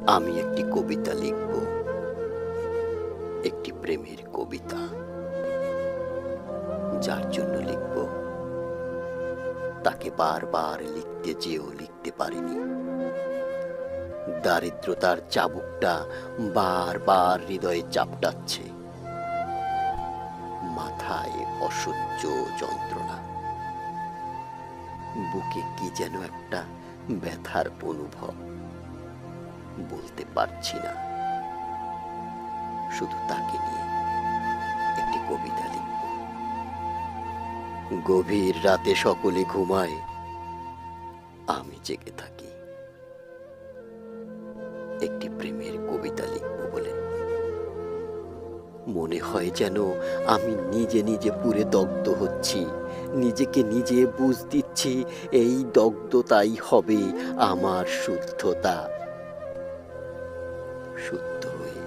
আমি একটি কবিতা লিখব, একটি প্রেমের কবিতা। যার জন্য লিখব তাকে বারবার লিখতে যেও লিখতে পারিনি। দারিদ্রতার চাবুকটা বারবার হৃদয়ে চাপটাচ্ছে, মাথায় অসহ্য যন্ত্রণা, বুকে কি যেন একটা ব্যথার অনুভব, বলতে পারছি না। শুধু তাকে নিয়ে একটি কবিতা লিখব। গভীর রাতে সকলে ঘুমায়, আমি জেগে থাকি একটি প্রেমের কবিতা লিখব বলে। মনে হয় যেন আমি নিজে নিজে পুড়ে দগ্ধ হচ্ছি, নিজেকে নিজে বুঝ দিচ্ছি এই দগ্ধতাই হবে আমার শুদ্ধতা। শুদ্ধ হয়ে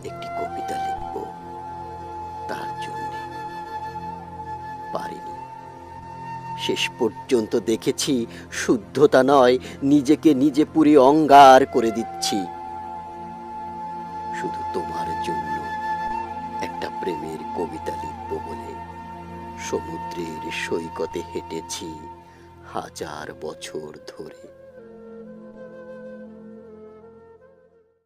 একটি কবিতা লিখব, তার জন্য পারিনি। শেষ পর্যন্ত দেখেছি শুদ্ধতা নয়, নিজেকে নিজে পুরে অঙ্গার করে দিচ্ছি। শুধু তোমার জন্য একটা প্রেমের কবিতা লিখব বলে সমুদ্রের সৈকতে হেঁটেছি 1000 বছর ধরে।